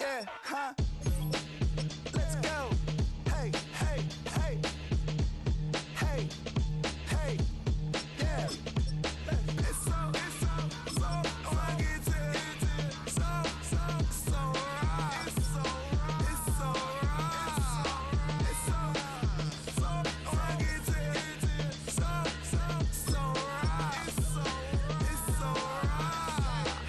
Yeah, huh? Let's go. Hey, hey, hey. Hey, hey, yeah. It's so fucking so right. It's so right. It's so fucking so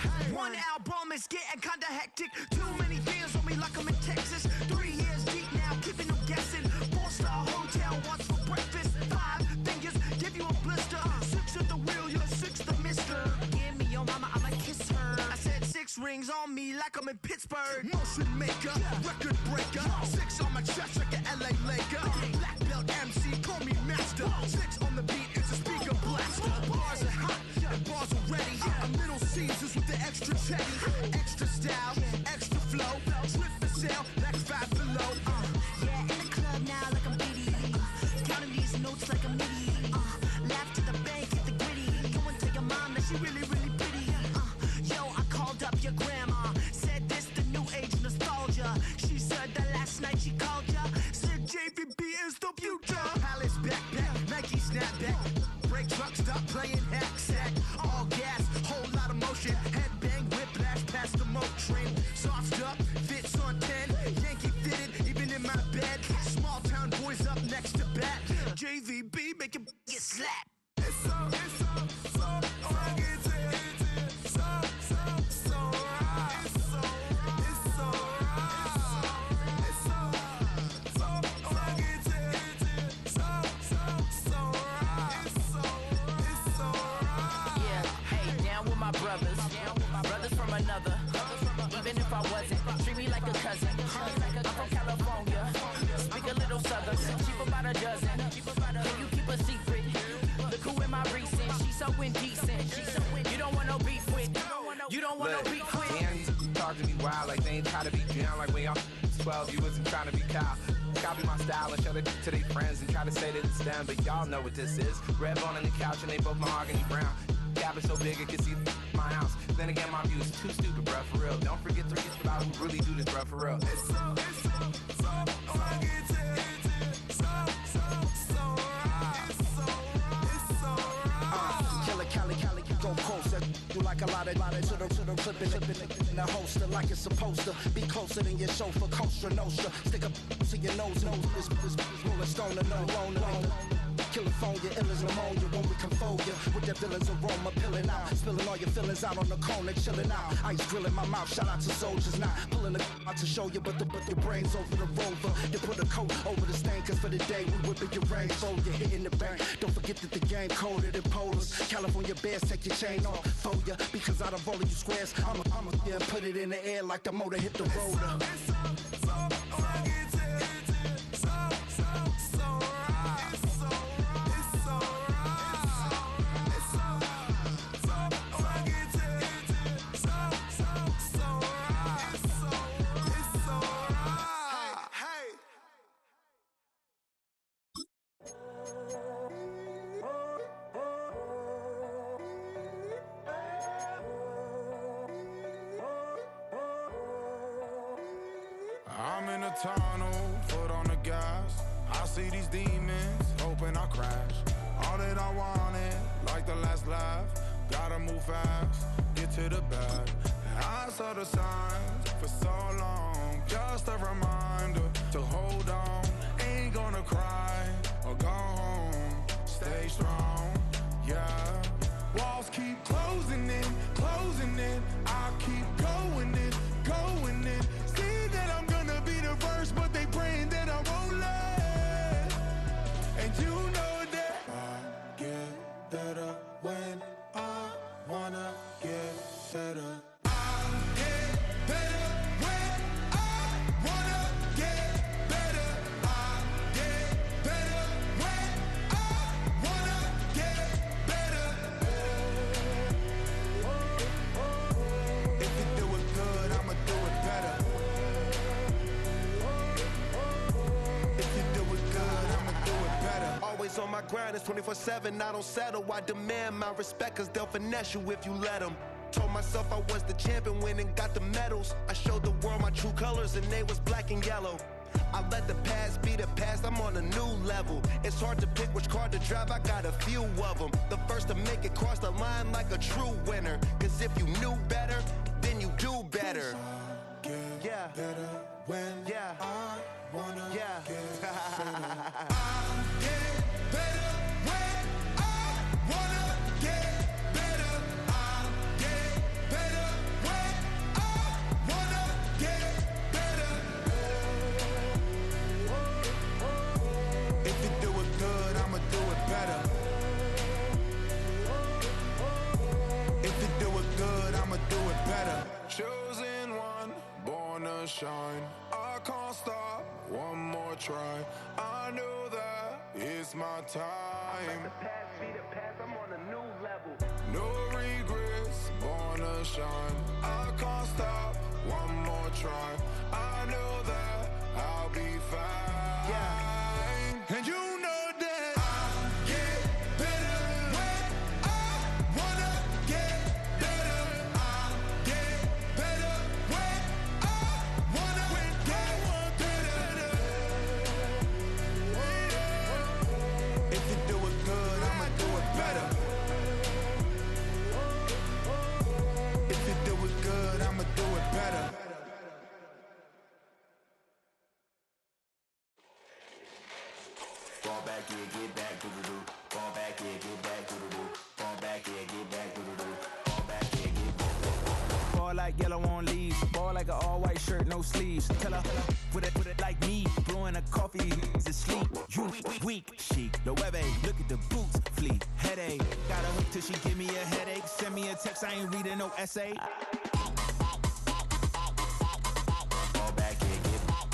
right. One album is getting kinda hectic. Too many fans on me like I'm in Texas. 3 years deep now, keeping them guessing. 4-star hotel, what's for breakfast? 5 fingers, give you a blister. 6 at the wheel, you're 6 the mister. Give me your mama, I'ma kiss her. I said 6 rings on me like I'm in Pittsburgh. Motion maker, record breaker. 6 on my chest like an LA Laker. Black belt MC, call me master. 6 on the beat, it's a speaker blaster. Bars are hot, and bars are ready. A Middle Caesars with the extra chetty. Extra style, extra flow. Slip for sale, like 5 below. Yeah, in the club now like I'm Diddy. Counting these notes like a MIDI. Laugh to the bank, hit the gritty. Go and tell your mom that she really, really pretty. Yo, I called up your grandma. Said this the new age nostalgia. She said that last night she called ya. Said JVB is the future. Palace backpack, Nike snapback. Break truck, stop playing hack sack. All gas, whole lot of motion. Headbang, whiplash past the moat train. Sauced up, fits on 10. Yankee fitted, even in my bed. Small town boys up next to bat. JVB make it get slapped. It's so fucking so right. It's so right. It's so right. It's so fucking so right. It's so right. Yeah, hey, down with my brothers. Brothers from another. Even if I wasn't, treat me like a cousin. I'm from California. Speak a little southern. Cheap about a dozen. Can you keep a secret? Look who in my recent. She's so indecent. You don't want no beef with. You don't want no beef with. Damn, you talk to me wild like they ain't try to be down. Like when y'all 12, you wasn't trying to be Kyle. Copy my style and show it to their friends and try to say that it's them, but y'all know what this is. Red bone on the couch and they both mahogany brown. Gap is so big it can see my house. Then again, my view is too stupid, bruh, for real. Don't forget to read about who really do this, bruh, for real. It's so fucking so right. It's so right. Killer Cali, go closer. You like a lot of to the clipping in the holster like it's supposed to be closer than your chauffeur, Costa Nostra. Stick up to your nose, this rolling stone and no. California, ill as pneumonia when we confold ya with that villain's aroma, pilling out, spilling all your feelings out on the corner, chilling out. Ice grilling my mouth, shout out to soldiers, not pulling the out to show you, but your brains over the rover. You put a coat over the stain, cause for the day we whipping your range, so you're hitting the bank. Don't forget that the game colder than polars. California bears, take your chain off for ya, because out of all of you squares, I'ma yeah, put it in the air like the motor hit the rotor. It's so fucking so right. It's so I'm in a tunnel, foot on the gas. I see these demons, hoping I crash. All that I wanted, like the last laugh. Gotta move fast, get to the bag. I saw the signs for so long, just a reminder to hold on. Ain't gonna cry or go home, stay strong, yeah. Walls keep closing in, I keep going in. See that I'm gonna be the first, but they praying that I won't let. And you know that I get better when I wanna get better. I get better when I wanna get better. I get better when I wanna get better. If you do it good, I'ma do it better. If you do it good, I'ma do it better. Always on my grind, it's 24/7, I don't settle. I demand my respect, cause they'll finesse you if you let them. Told myself I was the champion, went and got the medals. I showed the world my true colors and they was black and yellow. I let the past be the past, I'm on a new level. It's hard to pick which car to drive, I got a few of them. The first to make it cross the line like a true winner. Cause if you knew better, then you do better. Yeah. Better when I wanna Yeah. get better. I get better when I wanna get better. I get better when I wanna get better. If you do it good, I'ma do it better. If you do it good, I'ma do it better. Chosen one, born to shine. I can't stop, one more try. I know that it's my time. The past be the past, I'm on a new level. No regrets, born to shine. I can't stop, one more try. I know that I'll be fine. Yeah. And you know that I get better when I wanna get better. I get better when I wanna get better. If you do it good, I'ma do it better. If you do it good, I'ma do it better. Fall back, yeah, get back, doo-doo-doo. Fall back, yeah, get back, doo-doo-doo. Fall back, yeah, get back, doo-doo-doo. Fall back, yeah, get back. Ball like yellow on leaves. Ball like an all-white shirt, no sleeves. Tell her, put it like me. Blowing a coffee, he's asleep. You weak, chic. The web look at the boots, fleet. Headache, got a hook till she give me a headache. Send me a text, I ain't reading no essay. Fall back, yeah, get back.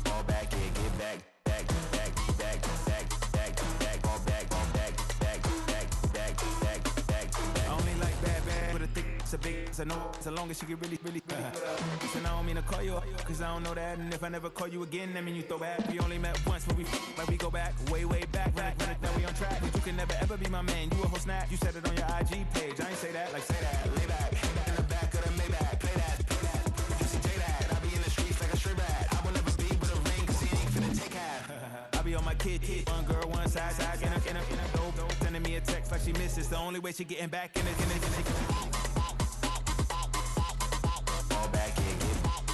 Fall back, yeah, get back. Back, back, back, back, back, back. Fall back, back, back, back, back, back, back. I only like bad, but a thick, it's a big, it's a no, so long as she get really. Listen, I don't mean to call you up, cause I don't know that. And if I never call you again, that mean you throw back. We only met once, but we go back, way back. Run it down, we on track. But you can never ever be my man, you a whole snap. You said it on your IG page, I ain't say that, like say that. Lay back, in the back of the Maybach, play that. You see J that, I be in the streets like a stray rat. I will never be with a ring, cause he ain't finna take half. I be on my kid, one girl, one side, in a dope, sending me a text like she misses. The only way she getting back in it. Fall back, yeah, get back.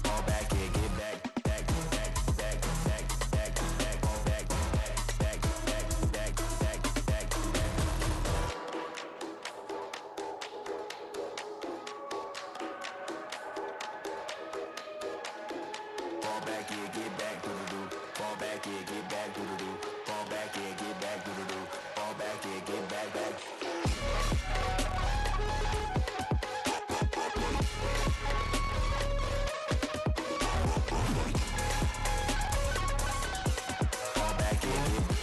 Fall back, yeah, get back. Back, back, back, back, back, back. Fall back, back, back, back, back, back, back, back. Fall back, yeah, get back, doo-doo-doo. Fall back, yeah, get back, doo-doo-doo. Fall back, yeah, get back, doo-doo-doo. Fall back, yeah, get back, back. Fall back, yeah, get back.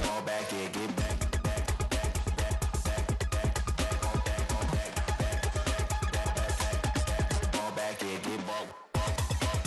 Fall back, yeah, get back. Back, back, back, back, back, back. Fall back, back, back, back, back, back. Fall back, yeah, get back. Fall back, yeah, get back.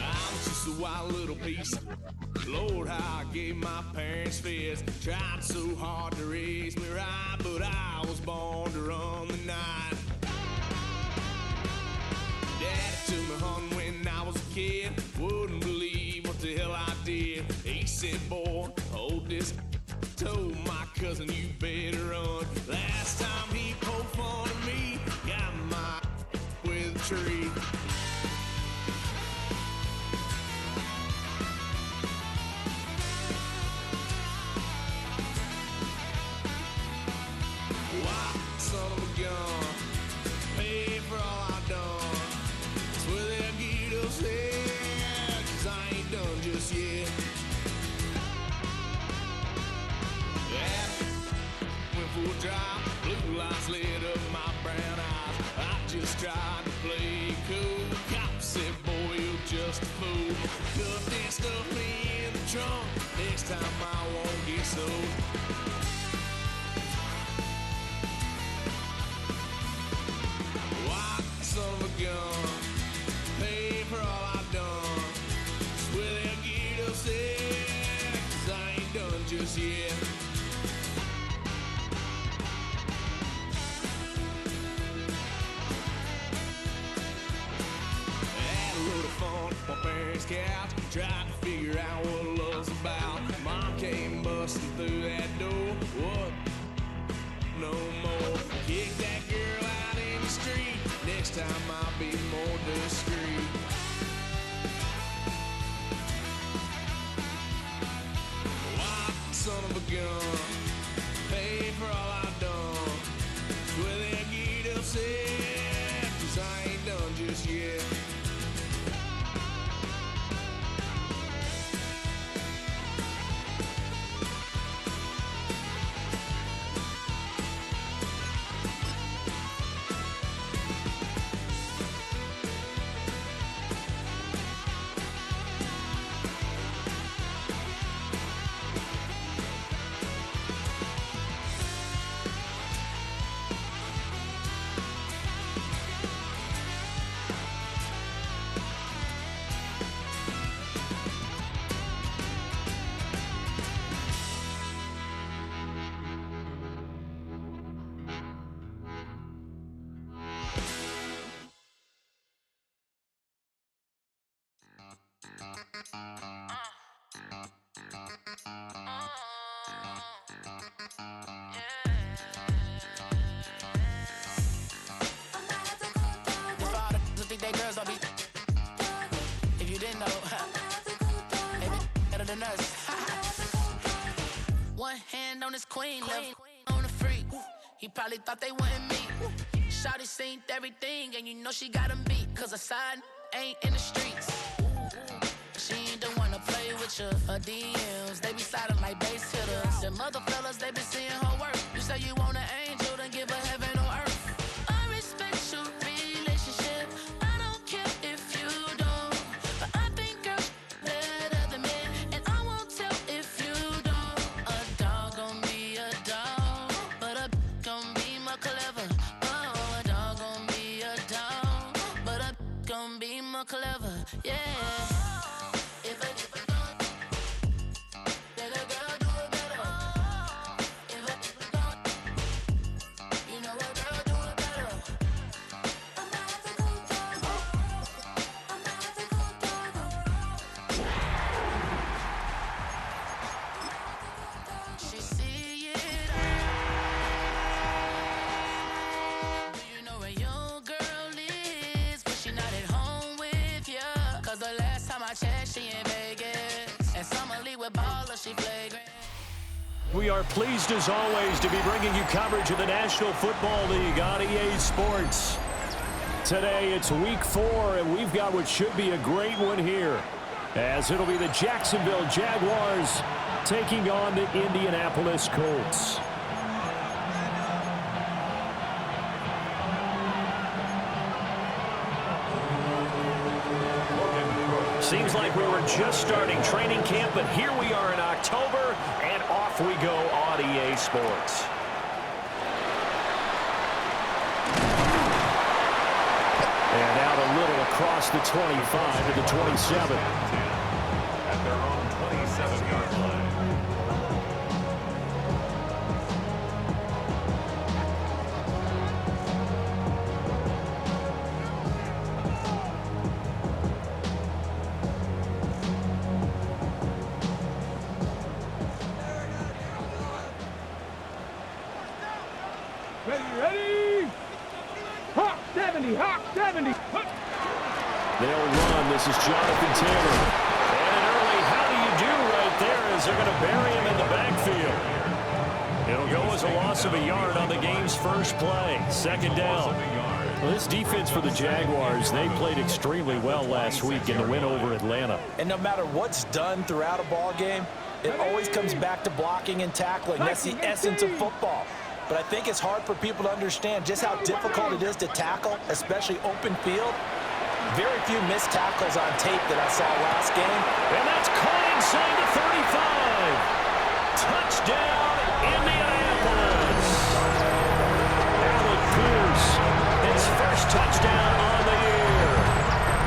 I'm just a wild little piece. Lord, how I gave my parents fits. Tried so hard to raise me right, but I was born to run the night. Daddy took me hunting when I was a kid. Wouldn't believe what the hell I did. He said, boy, hold this. Told my cousin, you better run. Last time he poked fun of me, got my with a tree. Why, son of a gun, pay for all I done. Swear they'll get us here, 'cause I ain't done just yet. Yeah, Cop said, boy, you're just a fool. Cuffed and stuffed me in the trunk. Next time I won't get sold. White son of a gun, pay for all I've done. Swear they'll get upset, 'cause I ain't done just yet. Had a load of fun on my parents' couch, tried to figure out what love's about. Mom came busting through that door. What? No more. Kick that girl out in the street. Next time I'll be more discreet. Wild son of a gun, pay for all I've done. Swear they'll get upset, 'cause I ain't done just yet. Think they girls don't be. If you didn't know, they be better than us. One hand on his queen, left on the freak. He probably thought they wanted me. Shawty seen everything, and you know she got him beat. 'Cause her side ain't in the streets. She ain't the one to play with you. Her DMs, they be sliding like base hitters. Them other fellas, they be seeing her work. You say you want an angel, then give her heaven on earth. I respect your relationship. I don't care if you don't. But I think girls better than men. And I won't tell if you don't. A dog gon' be a dog. But a gon' be more clever. Oh, a dog gon' be a dog. But a gon' be more clever. Yeah. We are pleased as always to be bringing you coverage of the National Football League on EA Sports. Today it's week 4 and we've got what should be a great one here, as it'll be the Jacksonville Jaguars taking on the Indianapolis Colts. Seems like we were just starting training camp, but here we are in October, and off we go on EA Sports. And out a little across the 25 to the 27. At their own 27-yard line. Ready? Hawk 70, Hawk 70. They'll run. This is Jonathan Taylor. And an early how do you do right there as they're going to bury him in the backfield. It'll go as a loss of a yard on the game's first play. Second down. Well, this defense for the Jaguars, they played extremely well last week in the win over Atlanta. And no matter what's done throughout a ball game, it always comes back to blocking and tackling. That's the essence of football. But I think it's hard for people to understand just how difficult it is to tackle, especially open field. Very few missed tackles on tape that I saw last game. And that's caught inside the 35. Touchdown, Indianapolis. Alec Pierce, his first touchdown on the year.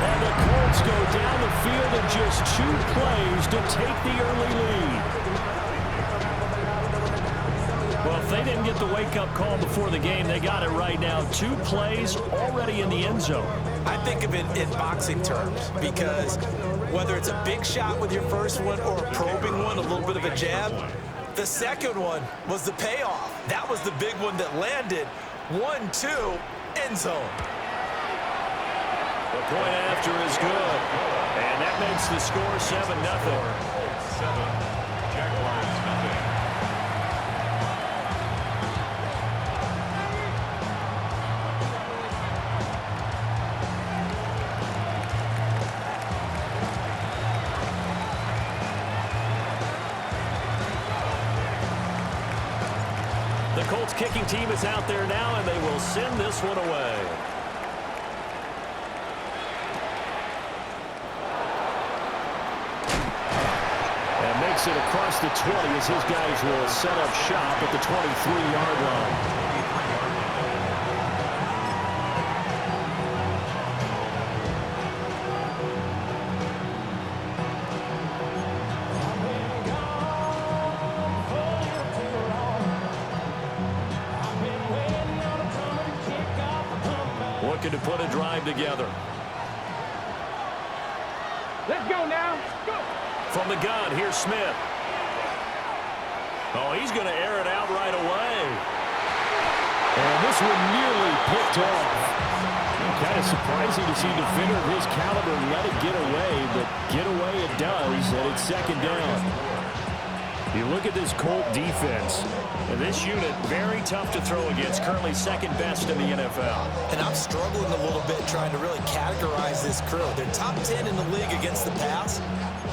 And the Colts go down the field in just 2 plays to take the early lead. Well, if they didn't get the wake-up call before the game, they got it right now. 2 plays already in the end zone. I think of it in boxing terms because whether it's a big shot with your first one or a probing one, a little bit of a jab, the second one was the payoff. That was the big one that landed. 1-2, end zone. The point after is good. And that makes the score 7-0. 7, Jaguars nothing. The Colts kicking team is out there now, and they will send this one away. And makes it across the 20 as his guys will set up shop at the 23-yard line. Looking to put a drive together. Let's go now. Go. From the gun, here's Smith. Oh, he's going to air it out right away. And this one nearly picked off. Kind of surprising to see a defender of his caliber let it get away, but get away it does, and it's second down. You look at this Colt defense, and this unit very tough to throw against, currently second best in the NFL. And I'm struggling a little bit trying to really categorize this crew. They're top 10 in the league against the pass,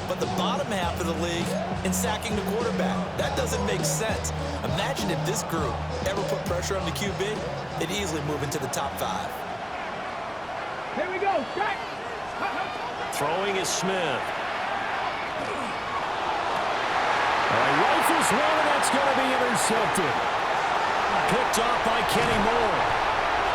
but the bottom half of the league in sacking the quarterback. That doesn't make sense. Imagine if this group ever put pressure on the QB, they'd easily move into the top 5. Here we go. Strike. Throwing is Smith. Rifles one, and that's going to be intercepted. Picked off by Kenny Moore.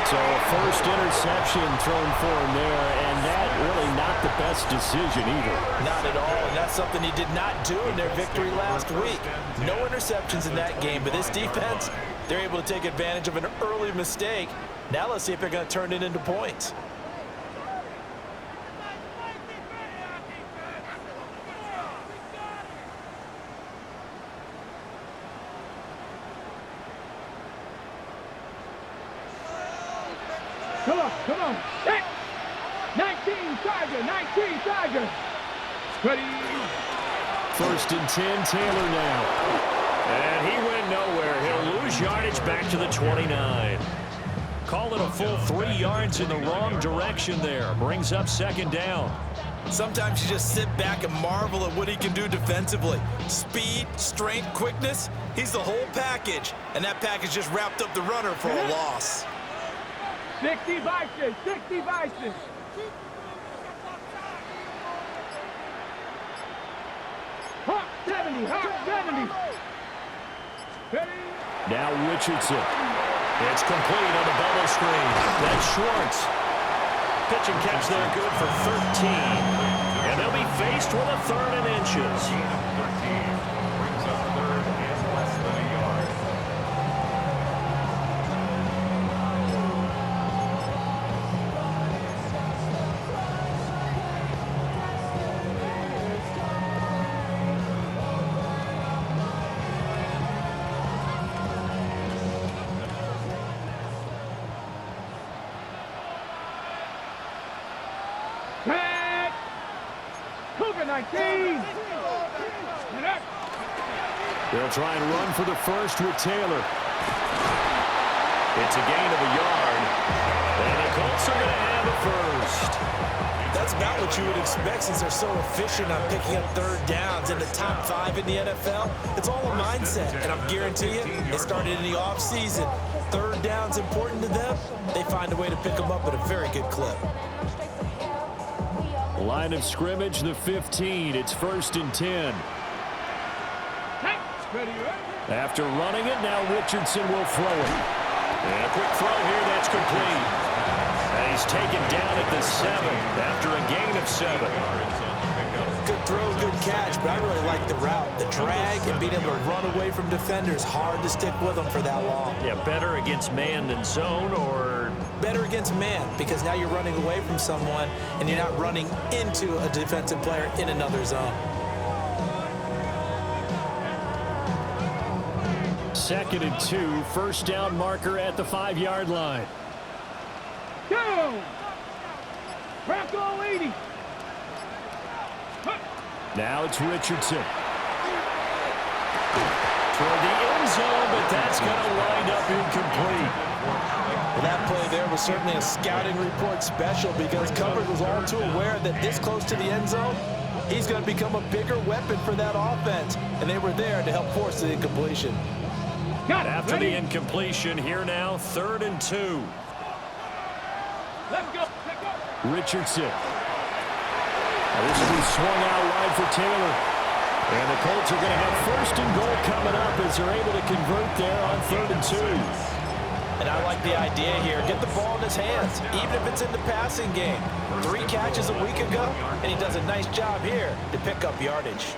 So a first interception thrown for him there, and that really not the best decision either. Not at all, and that's something he did not do in their victory last week. No interceptions in that game, but this defense, they're able to take advantage of an early mistake. Now let's see if they're going to turn it into points. Come on. Hey. 19 Tiger. Ready. First and 10, Taylor now. And he went nowhere. He'll lose yardage back to the 29. Call it a full 3 yards in the wrong direction there. Brings up second down. Sometimes you just sit back and marvel at what he can do defensively. Speed, strength, quickness. He's the whole package. And that package just wrapped up the runner for a loss. 60 vices. Hawk 70. Ready. Now Richardson. It's complete on the bubble screen. That's Schwartz. Pitch and catch there, good for 13. And they'll be faced with a 3rd and inches. 13 brings up 3rd and less than a yard. Cougar 19. They'll try and run for the first with Taylor. It's a gain of a yard. And the Colts are going to have a first. That's about what you would expect since they're so efficient on picking up 3rd downs in the top 5 in the NFL. It's all a mindset, and I'm guarantee you, it started in the offseason. 3rd down's important to them. They find a way to pick them up at a very good clip. Line of scrimmage, the 15. It's 1st and 10. After running it, now Richardson will throw it. And a quick throw here, that's complete. And he's taken down at the 7 after a gain of 7. Good throw, good catch, but I really like the route. The drag and being able to run away from defenders, hard to stick with them for that long. Yeah, better against man than zone, or? Better against man, because now you're running away from someone and you're not running into a defensive player in another zone. 2nd and 2, first down marker at the 5-yard line. Go! Bronco 80. Now it's Richardson. Toward the end zone, but that's going to wind up incomplete. Well, that play there was certainly a scouting report special because Cover was all too aware that this close to the end zone, he's going to become a bigger weapon for that offense, and they were there to help force the incompletion. After the incompletion, here now, 3rd and 2. Let's go. Richardson. This will be swung out wide for Taylor. And the Colts are going to have 1st and goal coming up as they're able to convert there on 3rd and 2. And I like the idea here. Get the ball in his hands, even if it's in the passing game. 3 catches a week ago, and he does a nice job here to pick up yardage.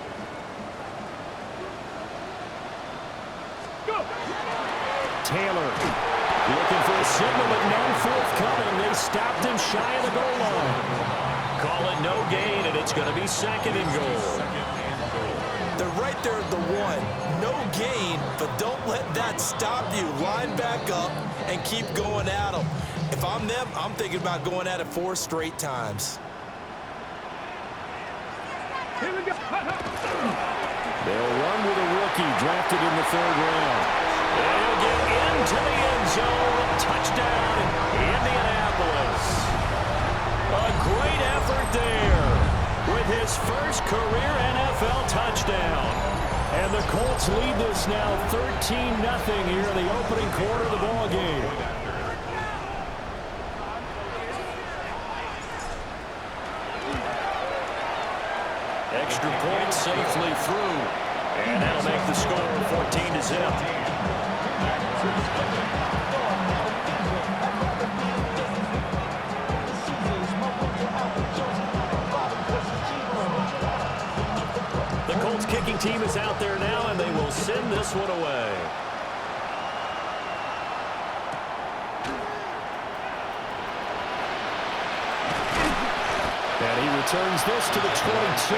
Taylor looking for a signal, but none forthcoming. They stopped him shy of the goal line. Call it no gain, and it's going to be 2nd and goal. They're right there at the 1. No gain, but don't let that stop you. Line back up and keep going at them. If I'm them, I'm thinking about going at it 4 straight times. Here we go. They'll run with a rookie drafted in the 3rd round. They'll get into the end zone. Touchdown, Indianapolis. A great effort there with his first career NFL touchdown. And the Colts lead this now 13-0 here in the opening quarter of the ball game. Extra point safely through. And that'll make the score 14-0. The Colts kicking team is out there now, and they will send this one away. And he returns this to the 22.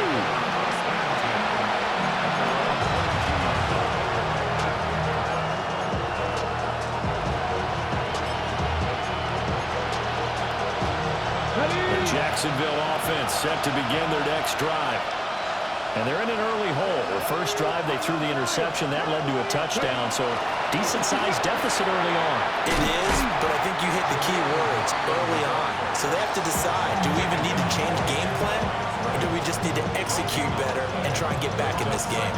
The Jacksonville offense set to begin their next drive. And they're in an early hole. The first drive, they threw the interception. That led to a touchdown, so decent-sized deficit early on. It is, but I think you hit the key words early on. So they have to decide, do we even need to change game plan, or do we just need to execute better and try and get back in this game?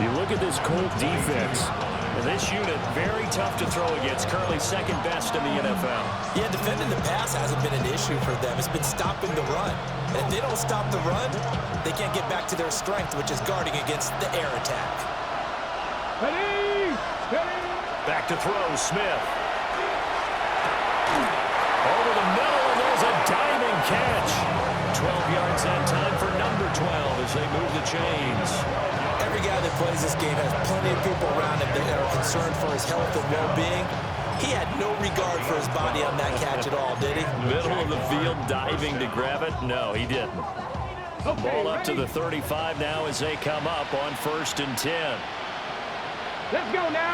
You look at this Colt defense, and this unit, very tough to throw against, currently 2nd best in the NFL. Yeah, defending the pass hasn't been an issue for them. It's been stopping the run. And if they don't stop the run, they can't get back to their strength, which is guarding against the air attack. Ready? Back to throw, Smith. Over the middle, and there's a diving catch. 12 yards that time for number 12 as they move the chains. Every guy that plays this game has plenty of people around him that are concerned for his health and well-being. He had no regard for his body on that catch at all, did he? Middle of the field, diving to grab it? No, he didn't. Ball up to the 35 now as they come up on 1st and 10. Let's go now.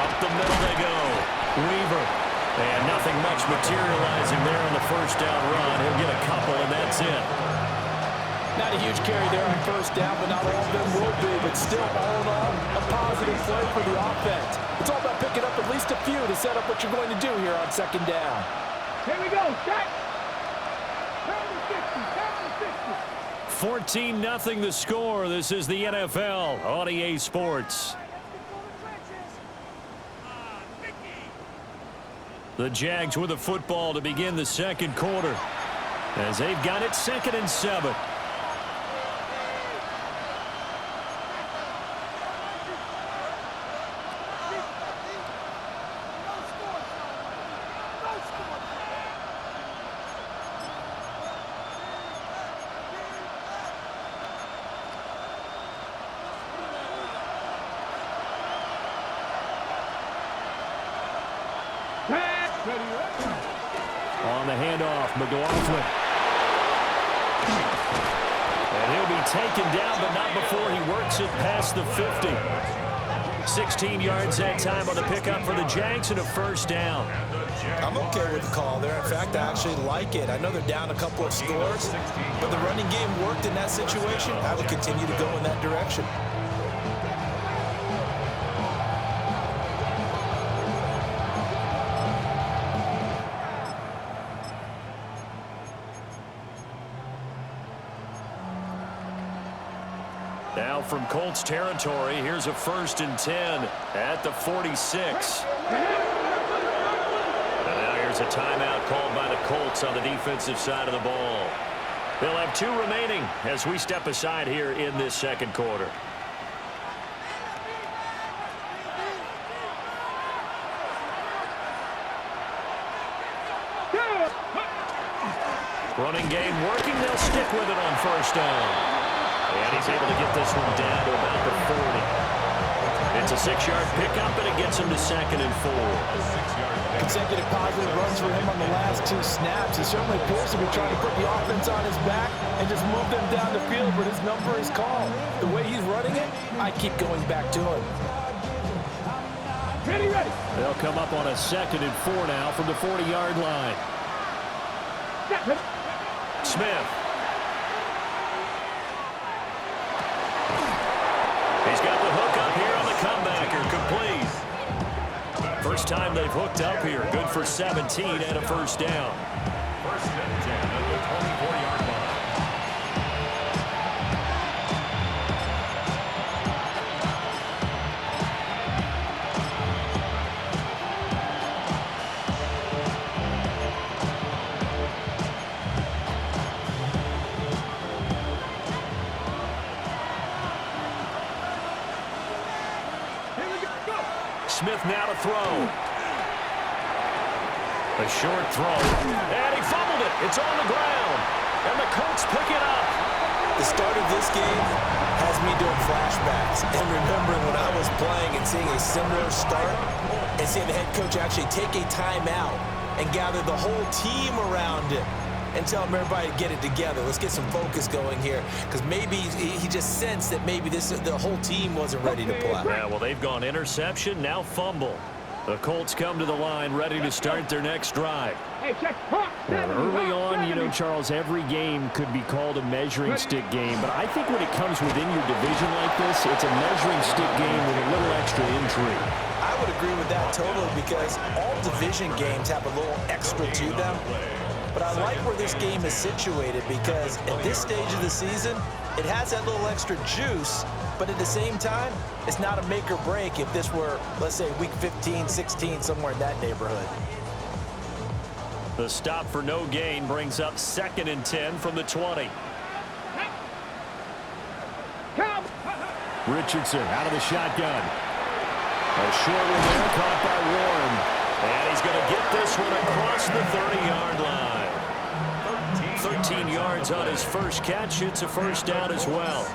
Up the middle they go. Weaver. And nothing much materializing there on the first down run. He'll get a couple, and that's it. Not a huge carry there on 1st down, but not all of them will be. But still, all in all, a positive play for the offense. It's all about picking up at least a few to set up what you're going to do here on 2nd down. Here we go. Set. 14-0 the score. This is the NFL on EA Sports. The Jags with the football to begin the 2nd quarter. as they've got it 2nd and 7. On the handoff, McLaughlin. And he'll be taken down, but not before he works it past the 50. 16 yards that time on the pickup for the Jags and a 1st down. I'm okay with the call there. In fact, I actually like it. I know they're down a couple of scores, but the running game worked in that situation. I would continue to go in that direction. Now from Colts territory, here's a 1st and 10 at the 46. And now here's a timeout called by the Colts on the defensive side of the ball. They'll have 2 remaining as we step aside here in this 2nd quarter. Running game working. They'll stick with it on 1st down. And he's able to get this one down to about the 40. It's a 6-yard pickup, and it gets him to 2nd and 4. Consecutive positive runs for him on the last 2 snaps. He certainly appears to be trying to put the offense on his back and just move them down the field, but his number is called. The way he's running it, I keep going back to him. Ready. They'll come up on a 2nd and 4 now from the 40-yard line. Smith. He's got the hook up here on the comebacker, complete. First time they've hooked up here. Good for 17 and a 1st down. 1st and 10 at the 24-yard line. Smith now to throw. A short throw. And he fumbled it. It's on the ground. And the Colts pick it up. The start of this game has me doing flashbacks and remembering when I was playing and seeing a similar start and seeing the head coach actually take a timeout and gather the whole team around it and tell them everybody to get it together. Let's get some focus going here, because maybe he just sensed that maybe the whole team wasn't ready to play. Yeah, well, they've gone interception, now fumble. The Colts come to the line ready to start their next drive. Well, early on, you know, Charles, every game could be called a measuring stick game, but I think when it comes within your division like this, it's a measuring stick game with a little extra intrigue. I would agree with that totally, because all division games have a little extra to them. But I like where this game is situated, because at this stage of the season, it has that little extra juice, but at the same time, it's not a make or break if this were, let's say, week 15, 16, somewhere in that neighborhood. The stop for no gain brings up 2nd and 10 from the 20. Richardson out of the shotgun. A short one there, caught by Warren. And he's going to get this one across the 30-yard line. 13 yards on his first catch. It's a 1st down as well.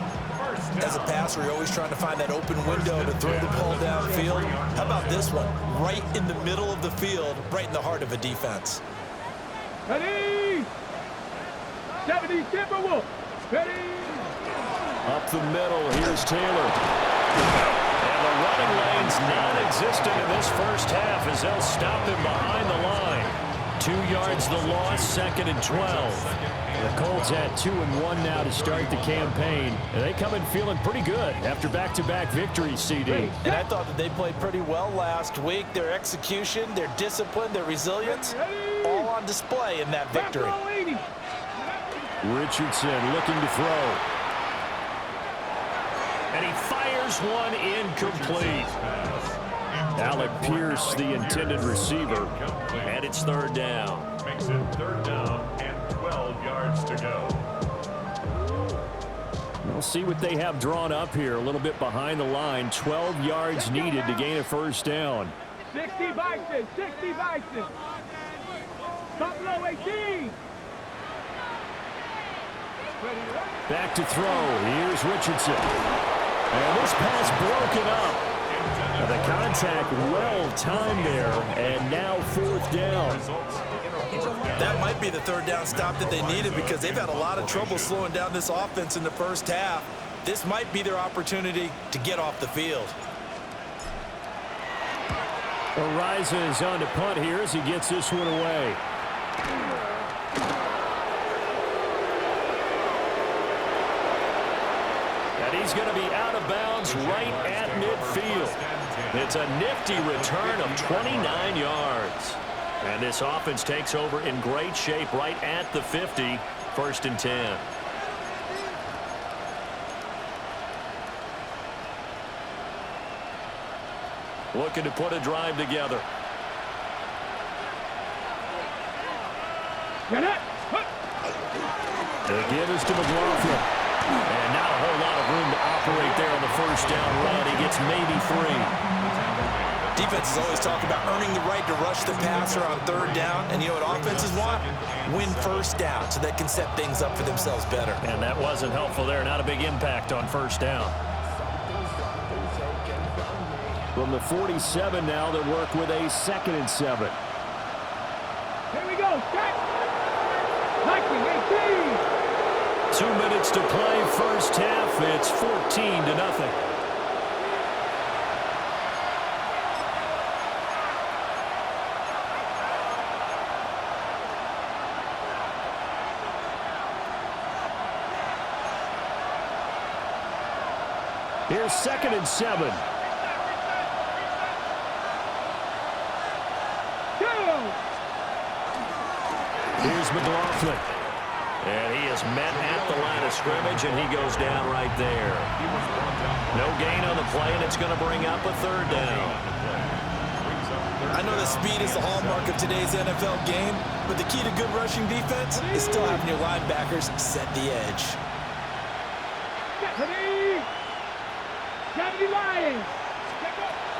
As a passer, you're always trying to find that open window to throw the ball downfield. How about this one? Right in the middle of the field, right in the heart of a defense. Ready. 70 Timberwolves. Ready. Up the middle, here's Taylor. And the running lane's non-existent in this first half as they'll stop him behind the line. 2 yards the loss, 2nd and 12. The Colts at 2-1 now to start the campaign. And they come in feeling pretty good after back-to-back victories, CD. And I thought that they played pretty well last week. Their execution, their discipline, their resilience, all on display in that victory. Richardson looking to throw. And he fires one incomplete. Alec Pierce, the intended receiver. And it's 3rd down. Makes it 3rd down and 12 yards. to go. We'll see what they have drawn up here. A little bit behind the line. 12 yards needed to gain a first down. 60 Bison, 60 Bison. Top low 18. Back to throw. Here's Richardson. And this pass broken up. The contact well timed there. And now fourth down. That might be the third down stop that they needed because they've had a lot of trouble slowing down this offense in the first half. This might be their opportunity to get off the field. Horizon is on to punt here as he gets this one away. And he's going to be out of bounds right at midfield. It's a nifty return of 29 yards. And this offense takes over in great shape right at the 50, 1st and 10. Looking to put a drive together. Get it. The give is to McLaughlin. And not a whole lot of room to operate there on the first down run. He gets maybe 3. Defenses always talk about earning the right to rush the passer on third down. And you know what offenses want? Win first down so they can set things up for themselves better. And that wasn't helpful there. Not a big impact on first down. From the 47 now, they work with a 2nd and 7. Here we go. Check. 18. 2 minutes to play, first half. It's 14-0. Here's 2nd and 7. Here's McLaughlin. And he is met at the line of scrimmage, and he goes down right there. No gain on the play, and it's going to bring up a 3rd down. I know that speed is the hallmark of today's NFL game, but the key to good rushing defense is still having your linebackers set the edge.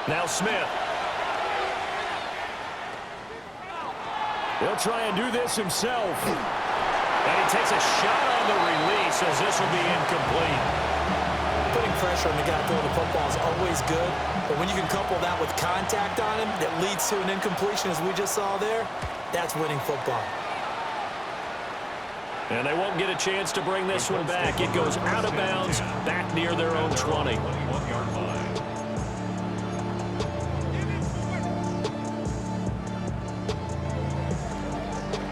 Now Smith. He'll try and do this himself. And he takes a shot on the release as this will be incomplete. Putting pressure on the guy throwing the football is always good, but when you can couple that with contact on him that leads to an incompletion as we just saw there, that's winning football. And they won't get a chance to bring this one back. It goes out of bounds, back near their own 20.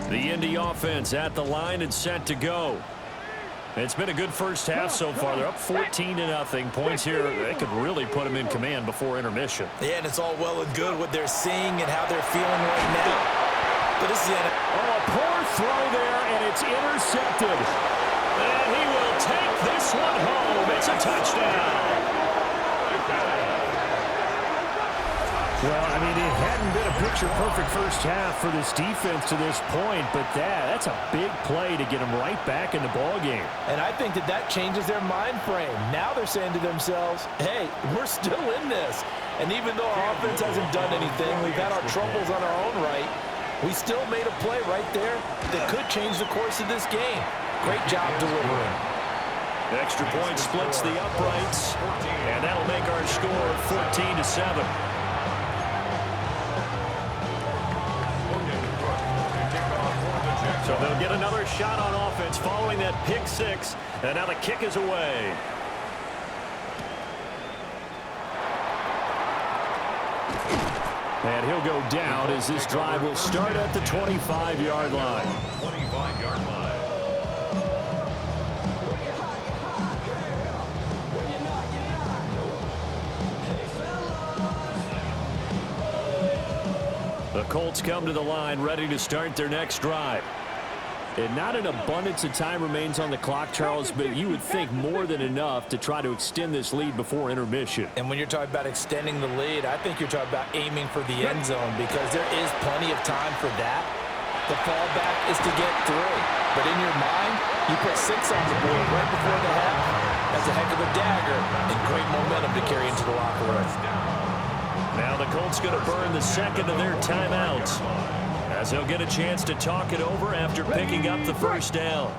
The Indy offense at the line and set to go. It's been a good first half so far. They're up 14-0. Points here, they could really put them in command before intermission. Yeah, and it's all well and good what they're seeing and how they're feeling right now. But this is a poor throw there, and it's intercepted. And he will take this one home. It's a touchdown. Well, I mean, it hadn't been a picture-perfect first half for this defense to this point, but that's a big play to get them right back in the ballgame. And I think that changes their mind frame. Now they're saying to themselves, hey, we're still in this. And even though our offense hasn't done anything, we've had our troubles on our own right, we still made a play right there that could change the course of this game. Great job delivering. Extra point splits the uprights, and that'll make our score 14-7. So they'll get another shot on offense following that pick six, and now the kick is away. And he'll go down as this drive will start at the 25-yard line. 25-yard line. The Colts come to the line ready to start their next drive. And not an abundance of time remains on the clock, Charles, but you would think more than enough to try to extend this lead before intermission. And when you're talking about extending the lead, I think you're talking about aiming for the end zone because there is plenty of time for that. The fallback is to get 3. But in your mind, you put 6 on the board right before the half. That's a heck of a dagger and great momentum to carry into the locker room. Now the Colts going to burn the second of their timeouts, as they'll get a chance to talk it over after picking up the first down.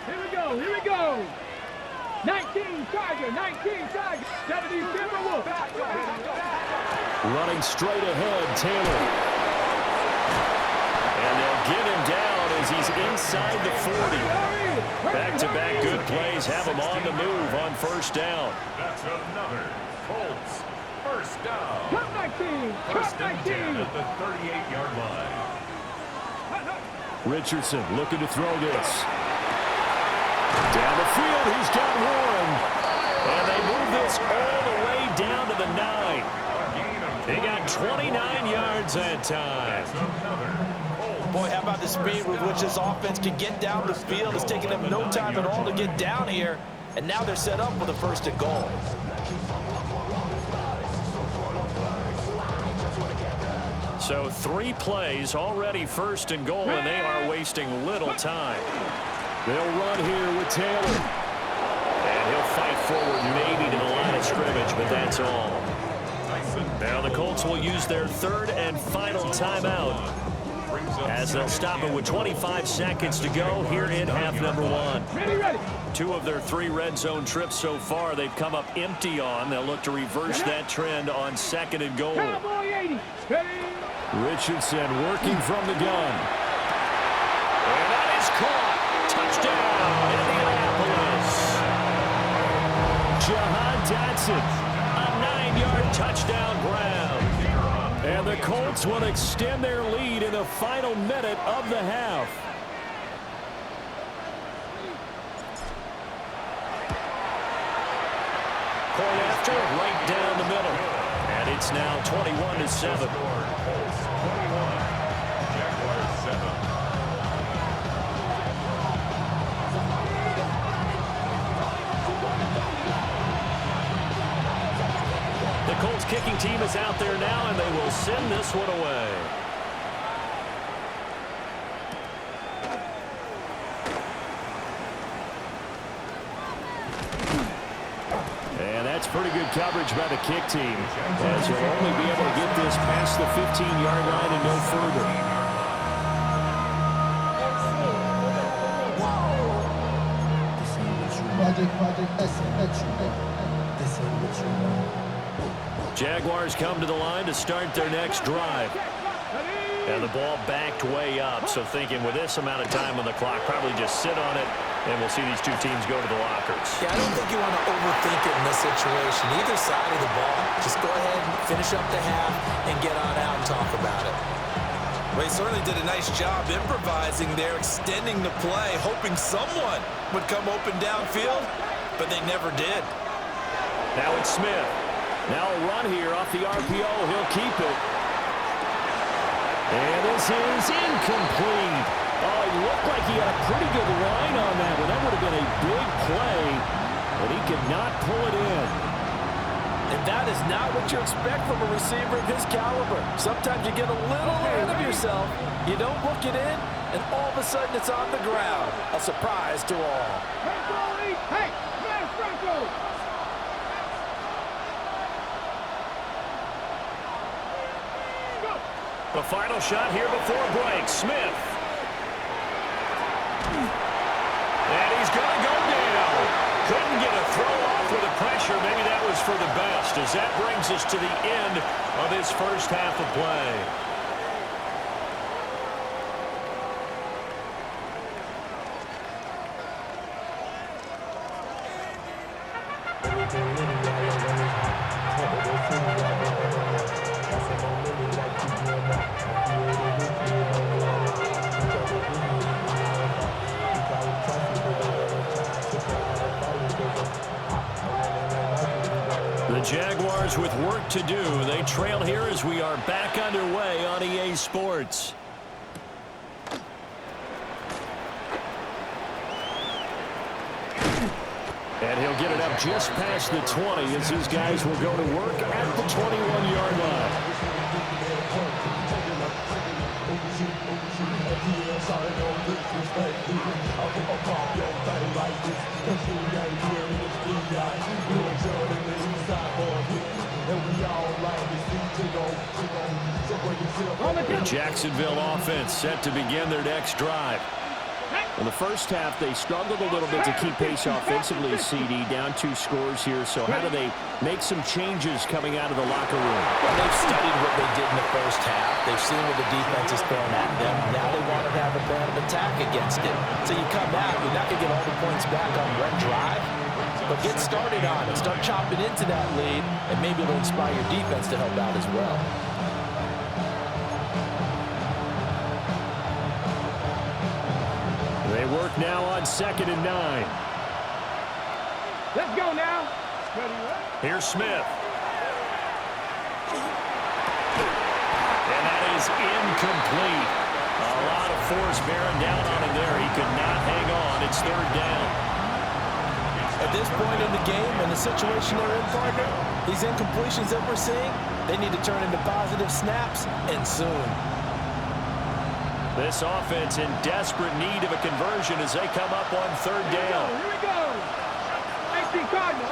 Here we go. 19 Tiger, 17 Timberwolf. Running straight ahead, Taylor. And they'll get him down as he's inside the 40. Back-to-back good plays have him on the move on first down. That's another Colts first down. Top 19. First and 10 at the 38-yard line. Richardson looking to throw this. Down the field, he's got one. And they move this all the way down to the 9. He got 29 yards that time. Boy, how about the speed with which this offense can get down the field? It's taking them no time at all to get down here. And now they're set up with a first and goal. So 3 plays, already first and goal, and they are wasting little time. They'll run here with Taylor. And he'll fight forward maybe to the line of scrimmage, but that's all. Now the Colts will use their 3rd and final timeout, as they'll stop it with 25 seconds to go here in half number 1. Ready. 2 of their 3 red zone trips so far they've come up empty on. They'll look to reverse that trend on 2nd and goal. Cowboy 80. Ready. Richardson working from the gun. And that is caught. Touchdown, Indianapolis. Jahan Dotson, a 9-yard touchdown grab. And the Colts will extend their lead in the final minute of the half. Point after, right down the middle. And it's now 21-7. Colts 21, Jaguars 7. The Colts kicking team is out there now, and they will send this one away. And that's pretty good coverage by the kick team, as you'll only be able to get this past the 15-yard line and no further. Jaguars come to the line to start their next drive. And the ball backed way up, so thinking with this amount of time on the clock, probably just sit on it, and we'll see these 2 teams go to the lockers. Yeah, I don't think you want to overthink it in this situation. Either side of the ball, just go ahead and finish up the half and get on out and talk about it. Well, he certainly did a nice job improvising there, extending the play, hoping someone would come open downfield, but they never did. Now it's Smith. Now a run here off the RPO. He'll keep it. And this is incomplete. Oh, he looked like he had a pretty good line on that one. That would have been a big play, but he could not pull it in. And that is not what you expect from a receiver of his caliber. Sometimes you get a little ahead of yourself, you don't look it in, and all of a sudden it's on the ground. A surprise to all. Hey, man, Franco. The final shot here before break. Smith. And he's going to go down. Couldn't get a throw off with the pressure. Maybe that was for the best, as that brings us to the end of his first half of play. The Jaguars with work to do. They trail here as we are back underway on EA Sports. And he'll get it up just past the 20 as these guys will go to work at the 21-yard line. The Jacksonville offense set to begin their next drive. In the first half, they struggled a little bit to keep pace offensively, CD, down 2 scores here. So how do they make some changes coming out of the locker room? Well, they've studied what they did in the first half. They've seen what the defense is throwing at them. Now they want to have a plan of attack against it. So you come out, you're not going to get all the points back on one drive, but get started on it. Start chopping into that lead, and maybe it'll inspire your defense to help out as well. They work now on 2nd and 9. Let's go now. Here's Smith. And that is incomplete. A lot of force bearing down on him there. He could not hang on. It's 3rd down. At this point in the game and the situation they're in, partner, these incompletions that we're seeing, they need to turn into positive snaps, and soon. This offense in desperate need of a conversion as they come up on 3rd down. Here we go. AC Cardinal.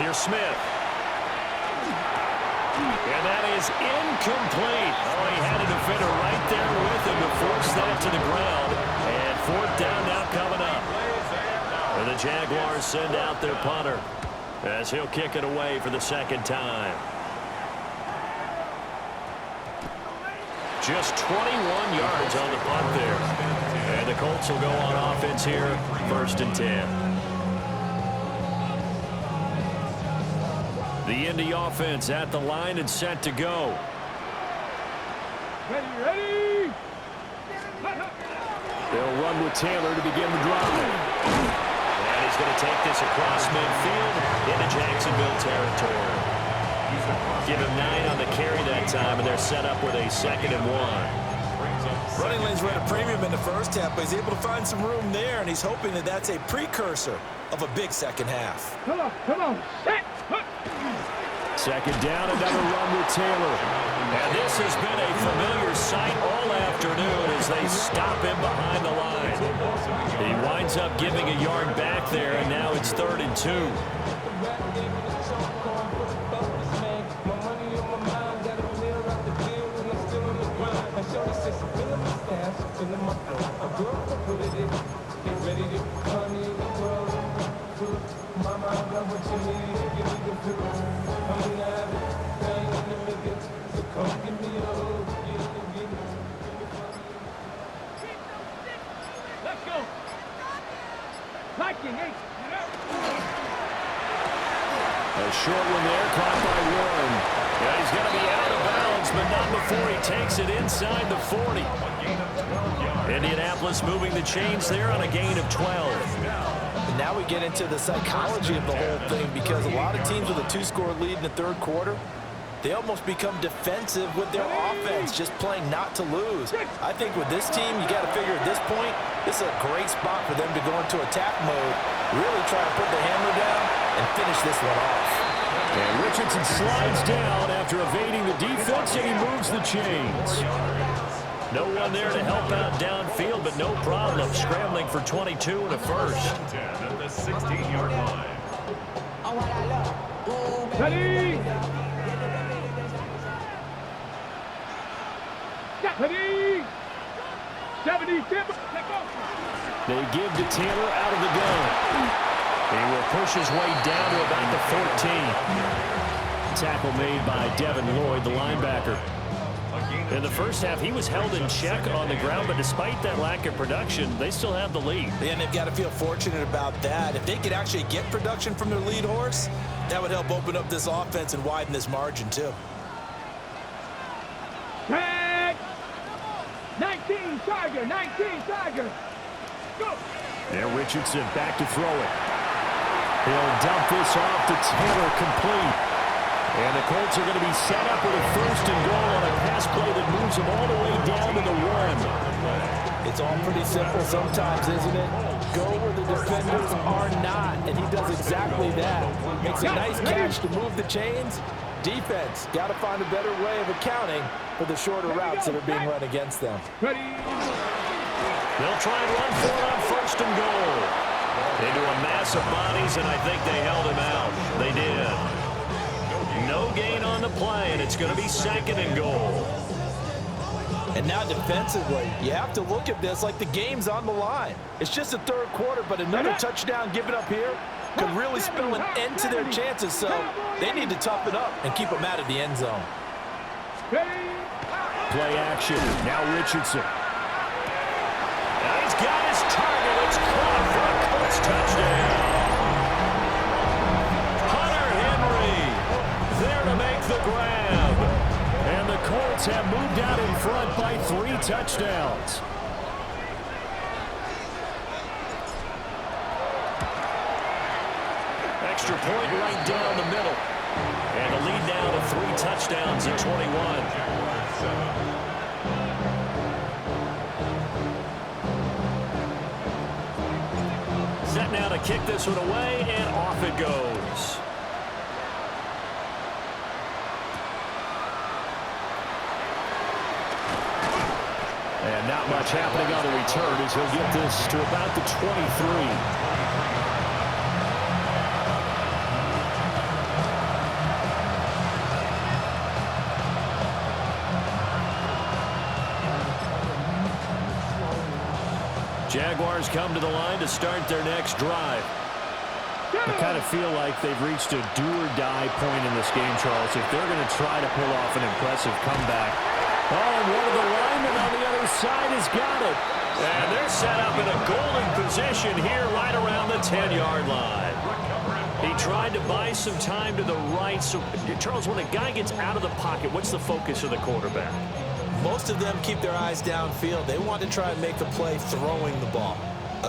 Here's Smith. And that is incomplete. Oh, he had a defender right there with him to force that to the ground. And 4th down now coming up. And the Jaguars send out their punter as he'll kick it away for the 2nd time. Just 21 yards on the punt there. And the Colts will go on offense here, 1st and 10. The Indy offense at the line and set to go. Ready. They'll run with Taylor to begin the drive. And he's going to take this across midfield into Jacksonville territory. Give him 9 on the carry that time, and they're set up with a 2nd and 1. Running lanes were at a premium in the first half, but he's able to find some room there, and he's hoping that that's a precursor of a big second half. Come on. Set. 2nd down, another run with Taylor. And this has been a familiar sight all afternoon as they stop him behind the line. He winds up giving a yard back there, and now it's 3rd and 2. Let's go. Liking 8. A short one there, caught by Warren. Yeah, he's going to be out of bounds, but not before he takes it inside the 40. Indianapolis moving the chains there on a gain of 12. And now we get into the psychology of the whole thing, because a lot of teams with a 2-score lead in the 3rd quarter, they almost become defensive with their offense, just playing not to lose. I think with this team, you got to figure at this point, this is a great spot for them to go into attack mode, really try to put the hammer down and finish this one off. And Richardson slides down after evading the defense, and he moves the chains. No one there to help out downfield, but no problem scrambling for 22 and a first. 10 at the 16-yard line. Ready. Ready. 77. They give to Taylor out of the gun. He will push his way down to about the 14. Tackle made by Devin Lloyd, the linebacker. In the first half, he was held in check on the ground, but despite that lack of production, they still have the lead. And they've got to feel fortunate about that. If they could actually get production from their lead horse, that would help open up this offense and widen this margin, too. Tag. 19 Tiger. Go. And Richardson back to throw it. He'll dump this off to Taylor, complete. And the Colts are going to be set up with a 1st and goal on a pass play that moves them all the way down to the 1. It's all pretty simple sometimes, isn't it? Go where the defenders are not, and he does exactly that. Makes a nice catch to move the chains, defense got to find a better way of accounting for the shorter routes that are being run against them. They'll try and run for it on 1st and goal. Into a mass of bodies, and I think they held him out. They did. No gain on the play, and it's going to be 2nd and goal. And now defensively, you have to look at this like the game's on the line. It's just the 3rd quarter, but another touchdown given up here could really spell an end to their chances, so they need to toughen up and keep them out of the end zone. Play action. Now Richardson. Now he's got his target. It's caught for a Colts touchdown. Hunter Henry there to make the grab. And the Colts have moved out in front by 3 touchdowns. Extra point right down the middle. And the lead now to 3 touchdowns at 21. Set now to kick this one away, and off it goes. And not much happening on the return as he'll get this to about the 23. Jaguars come to the line to start their next drive. I kind of feel like they've reached a do-or-die point in this game, Charles, if they're going to try to pull off an impressive comeback. Oh, and one of the linemen on the other side has got it. And they're set up in a golden position here right around the 10-yard line. He tried to buy some time to the right. So, Charles, when a guy gets out of the pocket, what's the focus of the quarterback? Most of them keep their eyes downfield. They want to try and make the play throwing the ball.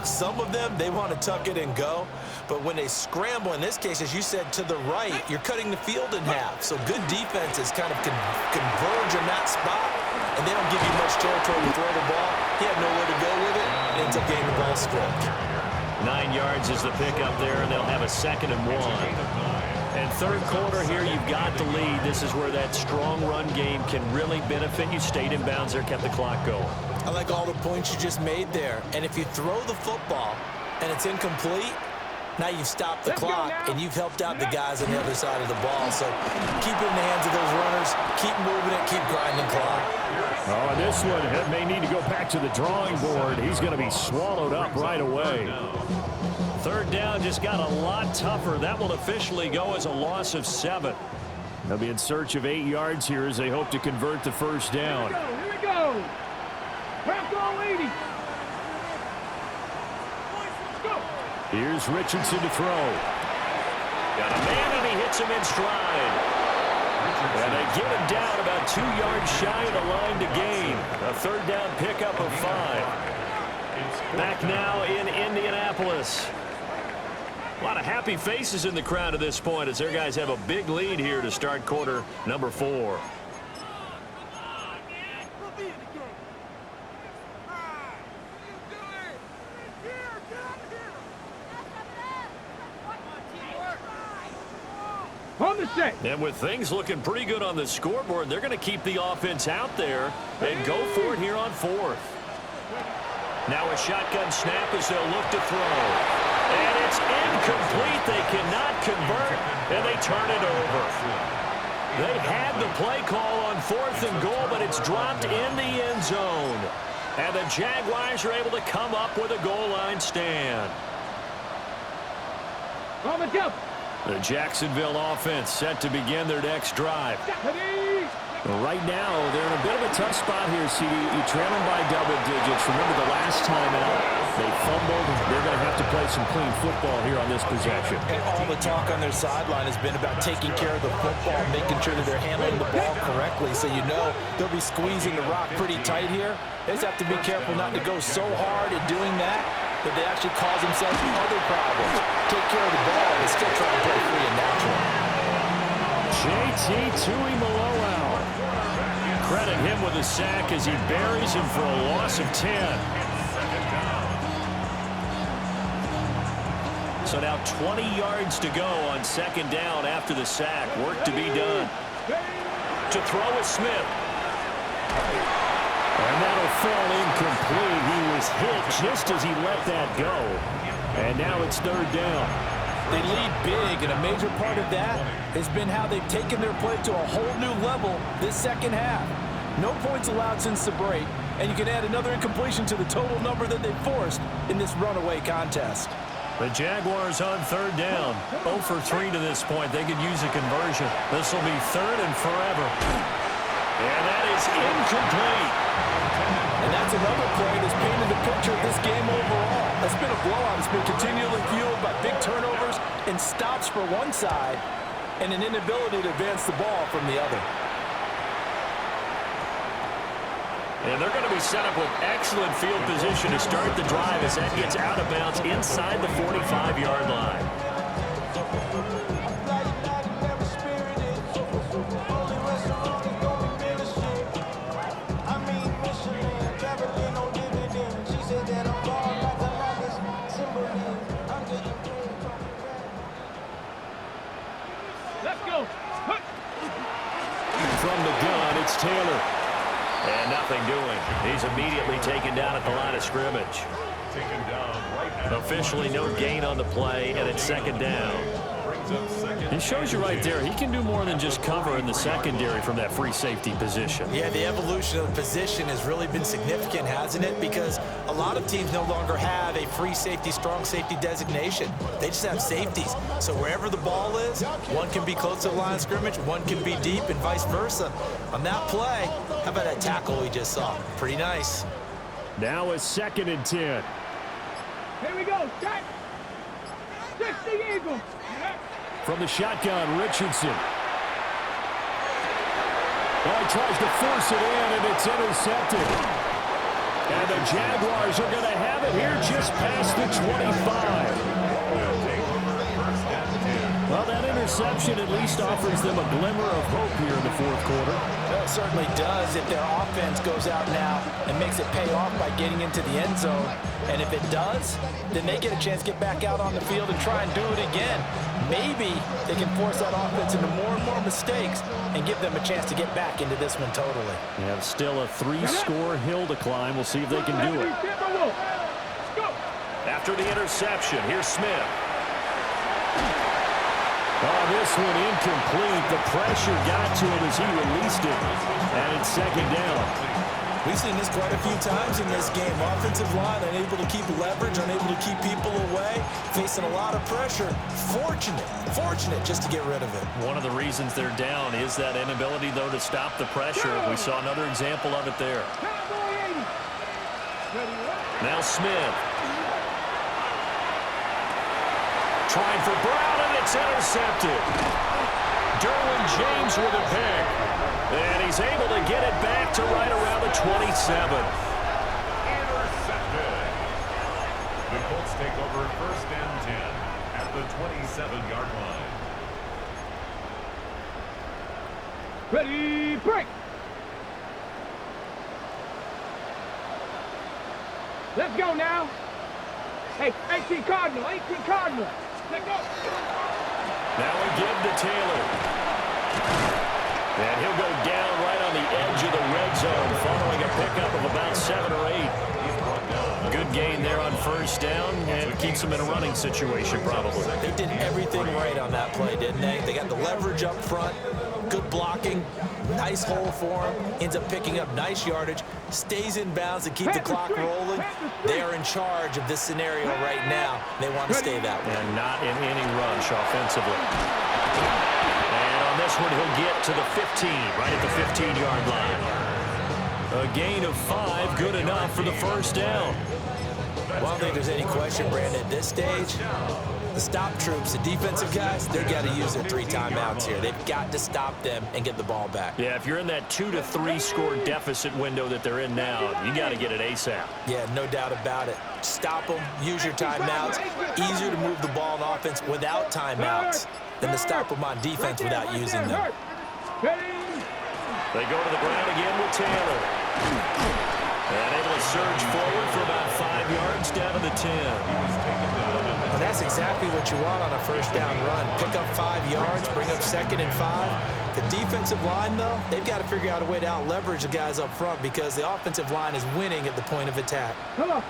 Some of them, they want to tuck it and go. But when they scramble, in this case, as you said, to the right, you're cutting the field in half. So good defenses kind of converge in that spot, and they don't give you much territory to throw the ball. He had nowhere to go with it, and ends up getting the ball stripped. 9 yards is the pickup there, and they'll have a 2nd and 1. And 3rd quarter here, you've got the lead. This is where that strong run game can really benefit you. Stayed in bounds there, kept the clock going. I like all the points you just made there. And if you throw the football and it's incomplete, now you've stopped the clock and you've helped out the guys on the other side of the ball. So keep it in the hands of those runners, keep moving it, keep grinding clock. Oh, and this one may need to go back to the drawing board. He's going to be swallowed up right away. 3rd down just got a lot tougher. That will officially go as a loss of 7. They'll be in search of 8 yards here as they hope to convert the 1st down. Here we go. Crack all 80. Let's go. Here's Richardson to throw. Got a man, and he hits him in stride. And they get him down about 2 yards shy of the line to gain. A 3rd down pickup of 5. Back now in Indianapolis. A lot of happy faces in the crowd at this point as their guys have a big lead here to start quarter number 4. On the set. And with things looking pretty good on the scoreboard, they're going to keep the offense out there and go for it here on 4th. Now a shotgun snap as they'll look to throw. And it's incomplete. They cannot convert, and they turn it over. They had the play call on 4th and goal, but it's dropped in the end zone. And the Jaguars are able to come up with a goal line stand. On the jump. The Jacksonville offense set to begin their next drive. Right now, they're in a bit of a tough spot here, CD. You trail them by double digits. Remember the last time out, they fumbled. They're going to have to play some clean football here on this possession. And all the talk on their sideline has been about taking care of the football, making sure that they're handling the ball correctly. So you know they'll be squeezing the rock pretty tight here. They just have to be careful not to go so hard in doing that they actually cause themselves other problems. Take care of the ball and still try to play free and natural. JT Tuimoloau. Credit him with a sack as he buries him for a loss of 10. So now 20 yards to go on 2nd down after the sack. Work to be done. To throw is Smith. And that'll fall incomplete. He was hit just as he let that go. And now it's third down. They lead big, and a major part of that has been how they've taken their play to a whole new level this second half. No points allowed since the break, and you can add another incompletion to the total number that they forced in this runaway contest. The Jaguars on third down. 0 for 3 to this point. They could use a conversion. This will be third and forever. And that is incomplete. And that's another play that's painted the picture of this game overall. It's been a blowout. It's been continually fueled by big turnovers and stops for one side and an inability to advance the ball from the other. And they're going to be set up with excellent field position to start the drive as that gets out of bounds inside the 45-yard line. Let's go. From the gun, it's Taylor. And nothing doing. He's immediately taken down at the line of scrimmage. Taken down right at Officially no gain on the play, and it's second down. It shows you right there, he can do more than just cover in the secondary from that free safety position. Yeah, the evolution of the position has really been significant, hasn't it? Because a lot of teams no longer have a free safety, strong safety designation. They just have safeties. So wherever the ball is, one can be close to the line of scrimmage, one can be deep, and vice versa. On that play, how about that tackle we just saw? Pretty nice. Now it's 2nd and 10. Here we go. Set. 60 Eagles. From the shotgun, Richardson. Well, he tries to force it in, and it's intercepted. And the Jaguars are going to have it here just past the 25. Well, that interception at least offers them a glimmer of hope here in the fourth quarter. Well, it certainly does if their offense goes out now and makes it pay off by getting into the end zone. And if it does, then they get a chance to get back out on the field and try and do it again. Maybe they can force that offense into more and more mistakes and give them a chance to get back into this one totally. They have still a 3-score hill to climb. We'll see if they can do it. After the interception, here's Smith. Oh, this one incomplete. The pressure got to him as he released it. And it's second down. We've seen this quite a few times in this game. Offensive line unable to keep leverage, unable to keep people away, facing a lot of pressure. Fortunate just to get rid of it. One of the reasons they're down is that inability, though, to stop the pressure. We saw another example of it there. Now Smith. Trying for Brown, and it's intercepted. Derwin James with a pick. And he's able to get it back to right around the 27. Intercepted. The Colts take over 1st and 10 at the 27-yard line. Ready, break. Let's go now. Hey, 18 Cardinal. Let's go. Now we give to Taylor. And he'll go down right on the edge of the red zone following a pickup of about 7 or 8. Good gain there on 1st down, and keeps them in a running situation probably. They did everything right on that play, didn't they? They got the leverage up front, good blocking, nice hole for him, ends up picking up nice yardage, stays in bounds to keep the clock rolling. They are in charge of this scenario right now. They want to stay that way. And not in any rush offensively. And on this one, he'll get to the 15, right at the 15-yard line. A gain of 5, good enough for the 1st down. Well, I don't think there's any question, Brandon, at this stage, the stop troops, the defensive guys, they've got to use their 3 timeouts here. They've got to stop them and get the ball back. Yeah, if you're in that 2 to 3 score deficit window that they're in now, you got to get it ASAP. Yeah, no doubt about it. Stop them, use your timeouts. Easier to move the ball on offense without timeouts than to stop them on defense without using them. They go to the ground again with Taylor. And able to surge forward for about 5 yards down to the 10. Well, that's exactly what you want on a 1st down run. Pick up 5 yards, bring up 2nd and 5. The defensive line, though, they've got to figure out a way to out-leverage the guys up front because the offensive line is winning at the point of attack. Come on,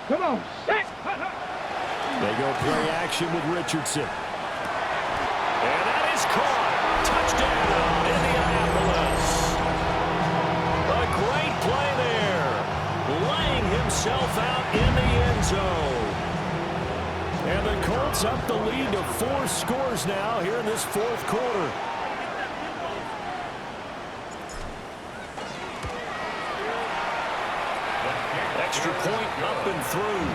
set! They go play action with Richardson. And that is caught. Touchdown, Indianapolis. A great play there. Laying himself out in the end zone. And the Colts up the lead to 4 scores now here in this fourth quarter. Extra point up and through.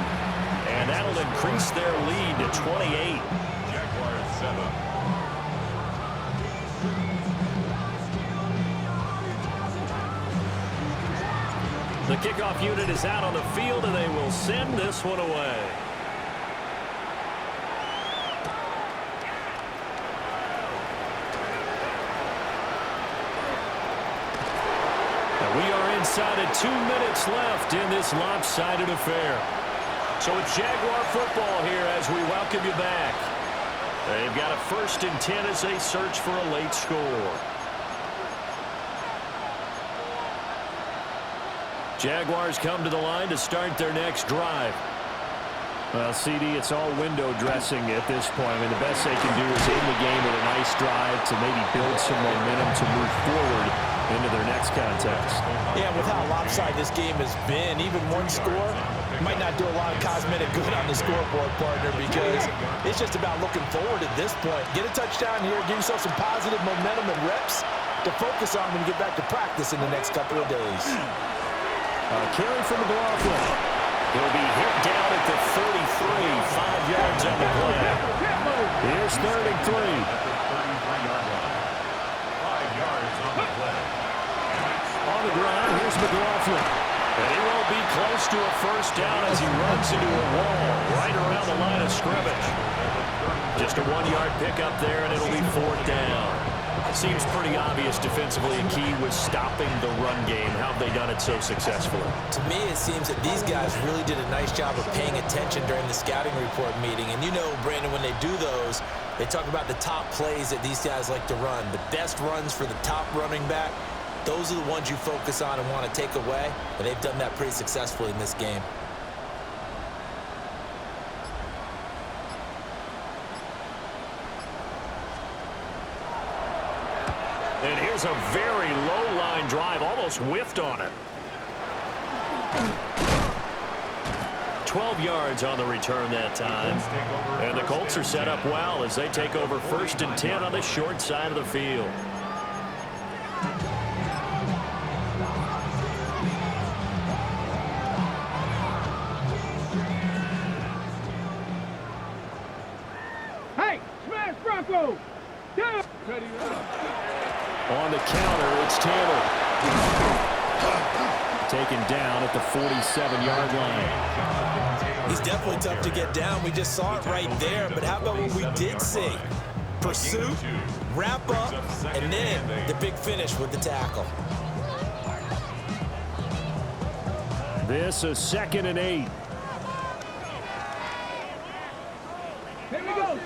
And that'll increase their lead to 28. Jaguars 7. The kickoff unit is out on the field, and they will send this one away. And we are inside of 2 minutes left in this lopsided affair. So it's Jaguar football here as we welcome you back. They've got a 1st and 10 as they search for a late score. Jaguars come to the line to start their next drive. Well, CD, it's all window dressing at this point. I mean, the best they can do is end the game with a nice drive to maybe build some momentum to move forward into their next contest. Yeah, with how lopsided this game has been, even one score might not do a lot of cosmetic good on the scoreboard, partner, because it's just about looking forward at this point. Get a touchdown here, give yourself some positive momentum and reps to focus on when you get back to practice in the next couple of days. Carry from McLaughlin. He'll be hit down at the 33, 5 yards on the play. Here's 3rd and 3. 33-yard line. 5 yards on the play. On the ground, here's McLaughlin. And he won't be close to a 1st down as he runs into a wall right around the line of scrimmage. Just a 1-yard pickup there, and it'll be 4th down. Seems pretty obvious defensively a key was stopping the run game. How have they done it so successfully? To me, it seems that these guys really did a nice job of paying attention during the scouting report meeting. And you know, Brandon, when they do those, they talk about the top plays that these guys like to run. The best runs for the top running back, those are the ones you focus on and want to take away. And they've done that pretty successfully in this game. And here's a very low-line drive, almost whiffed on it. 12 yards on the return that time. And the Colts are set up well as they take over 1st and 10 on the short side of the field. Hey, smash Bronco! Down! Ready up. On the counter, it's Taylor. Taken down at the 47-yard line. He's definitely tough to get down. We just saw it right there. But how about what we did see? Pursuit, wrap up, and then the big finish with the tackle. This is 2nd and 8. Here we go.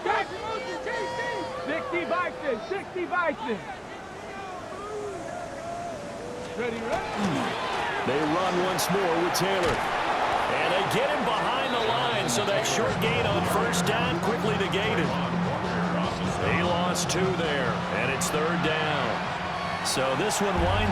60 Bison. 60 Bison. Ready, They run once more with Taylor. And they get him behind the line, so that short gain on 1st down quickly negated. He lost 2 there, and it's 3rd down. So this one winds